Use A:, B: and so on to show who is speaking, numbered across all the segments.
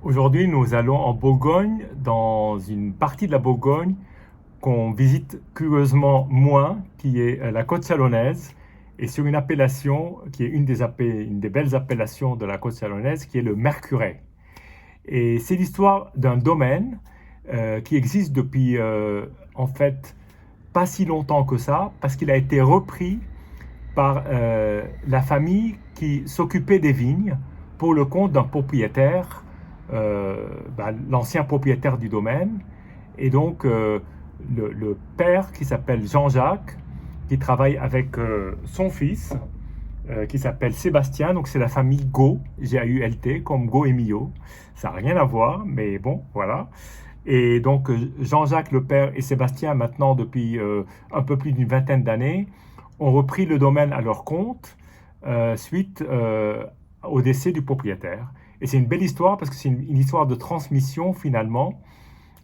A: Aujourd'hui, nous allons en Bourgogne, dans une partie de la Bourgogne qu'on visite curieusement moins, qui est la côte chalonnaise, et sur une appellation qui est une des belles appellations de la côte chalonnaise, qui est le Mercuret. Et c'est l'histoire d'un domaine qui existe depuis, en fait, pas si longtemps que ça, parce qu'il a été repris par la famille qui s'occupait des vignes pour le compte d'un propriétaire, l'ancien propriétaire du domaine. Et donc, le père qui s'appelle Jean-Jacques, qui travaille avec son fils, qui s'appelle Sébastien. Donc, c'est la famille Gault, G-A-U-L-T, comme Gault et Millau. Ça n'a rien à voir, mais bon, voilà. Et donc, Jean-Jacques, le père, et Sébastien, maintenant, depuis un peu plus d'une vingtaine d'années, ont repris le domaine à leur compte suite au décès du propriétaire. Et c'est une belle histoire parce que c'est une histoire de transmission finalement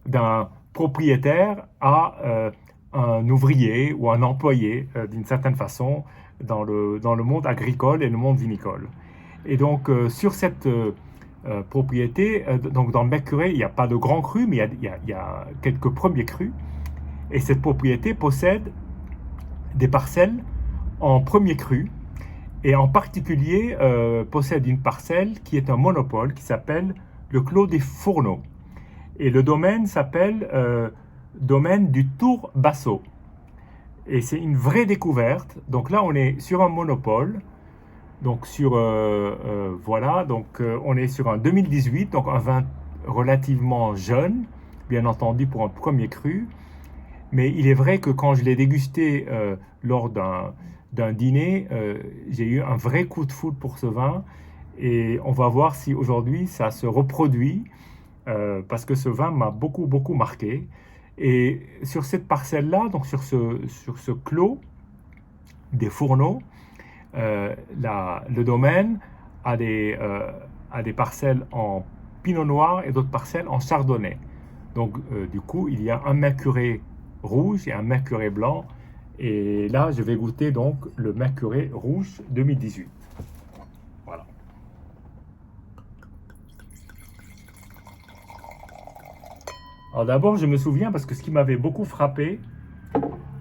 A: d'un propriétaire à un ouvrier ou un employé d'une certaine façon dans le monde agricole et le monde vinicole. Et donc sur cette propriété, donc dans le Mercuret, il n'y a pas de grands crus, mais il y a quelques premiers crus. Et cette propriété possède des parcelles en premier cru, et en particulier possède une parcelle qui est un monopole qui s'appelle le Clos des Fourneaux. Et le domaine s'appelle domaine du Tour Bassot. Et c'est une vraie découverte. Donc là, on est sur un monopole. Donc voilà, donc on est sur un 2018, donc un vin relativement jeune, bien entendu pour un premier cru. Mais il est vrai que quand je l'ai dégusté lors d'un dîner, j'ai eu un vrai coup de foudre pour ce vin. Et on va voir si aujourd'hui ça se reproduit, parce que ce vin m'a beaucoup, beaucoup marqué. Et sur cette parcelle-là, donc sur ce clos des Fourneaux, le domaine a des parcelles en pinot noir et d'autres parcelles en chardonnay. Donc du coup, il y a un Mercuret rouge et un Mercuret blanc. Et là, je vais goûter donc le Mercuret rouge 2018. Voilà. Alors d'abord, je me souviens parce que ce qui m'avait beaucoup frappé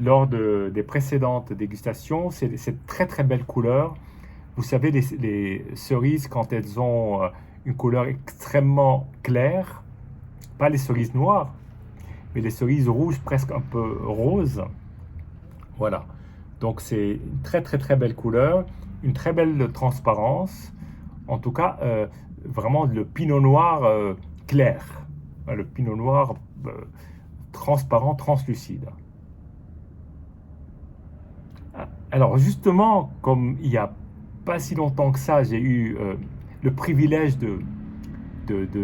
A: lors des précédentes dégustations, c'est cette très très belle couleur. Vous savez, les cerises, quand elles ont une couleur extrêmement claire, pas les cerises noires, mais les cerises rouges presque un peu roses. Voilà. Donc c'est une très très très belle couleur, une très belle transparence. En tout cas, vraiment le pinot noir clair. Le pinot noir transparent, translucide. Alors justement, comme il n'y a pas si longtemps que ça, j'ai eu le privilège de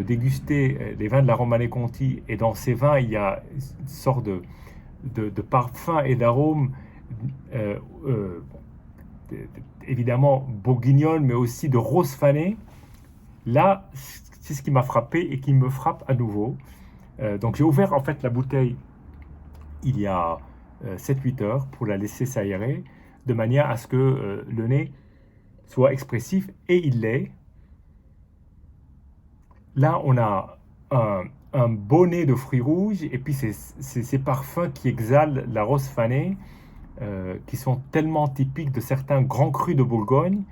A: déguster les vins de la Romanée Conti, et dans ces vins, il y a une sorte de parfum et d'arôme euh, euh, évidemment bourguignonne, mais aussi de rose fanée. Là, c'est ce qui m'a frappé et qui me frappe à nouveau. Donc j'ai ouvert en fait la bouteille il y a 7-8 heures pour la laisser s'aérer, de manière à ce que le nez soit expressif, et il l'est. Là, on a un beau nez de fruits rouges, et puis ces parfums qui exhalent la rose fanée, qui sont tellement typiques de certains grands crus de Bourgogne,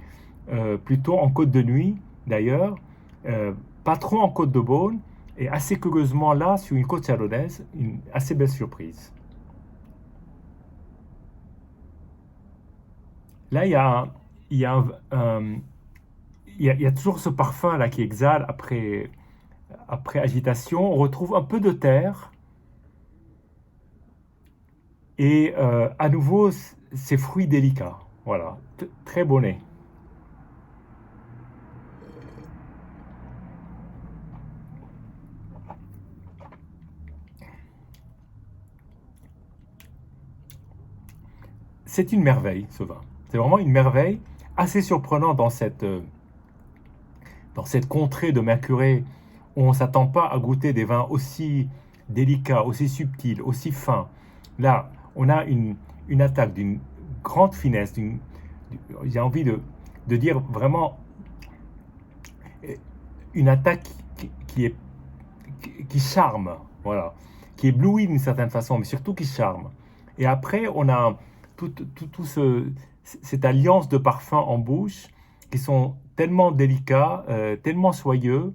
A: plutôt en Côte de Nuit d'ailleurs, pas trop en Côte de Beaune, et assez curieusement là, sur une côte chalonnaise, une assez belle surprise. Là, il y a, il y a toujours ce parfum là qui exhale après agitation. On retrouve un peu de terre, et à nouveau ces fruits délicats. Voilà, très bon nez. C'est une merveille, ce vin. C'est vraiment une merveille, assez surprenant dans cette contrée de Mercuret où on ne s'attend pas à goûter des vins aussi délicats, aussi subtils, aussi fins. Là, on a une attaque d'une grande finesse, j'ai envie de dire vraiment une attaque qui est qui charme, voilà, qui éblouit d'une certaine façon, mais surtout qui charme. Et après, on a cette alliance de parfums en bouche qui sont tellement délicats, tellement soyeux,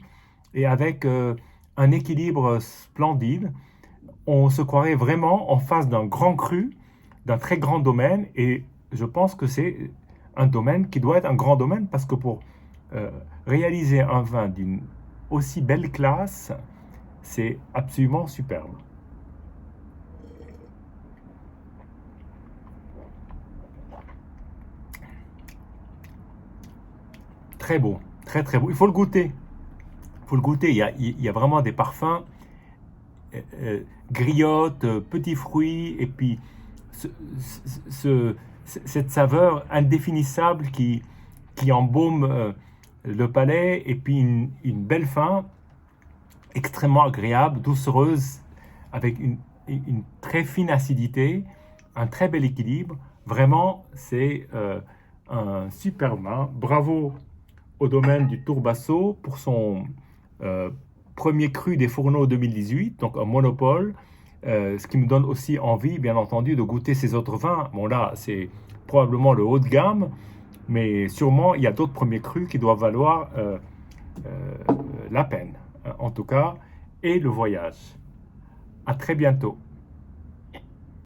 A: et avec un équilibre splendide. On se croirait vraiment en face d'un grand cru, d'un très grand domaine, et je pense que c'est un domaine qui doit être un grand domaine, parce que pour euh, réaliser un vin d'une aussi belle classe, c'est absolument superbe. Très beau, très très beau. Il faut le goûter. Il faut le goûter. Il y a vraiment des parfums, griottes, petits fruits, et puis ce- ce- cette saveur indéfinissable qui embaume le palais, et puis une belle fin extrêmement agréable, doucereuse, avec une très fine acidité, un très bel équilibre. Vraiment, c'est un super vin. Bravo au domaine du Tourbasso pour son euh, premier cru des fourneaux 2018, donc un monopole, ce qui me donne aussi envie, bien entendu, de goûter ces autres vins. Bon là, c'est probablement le haut de gamme, mais sûrement il y a d'autres premiers crus qui doivent valoir la peine, en tout cas, et le voyage. À très bientôt.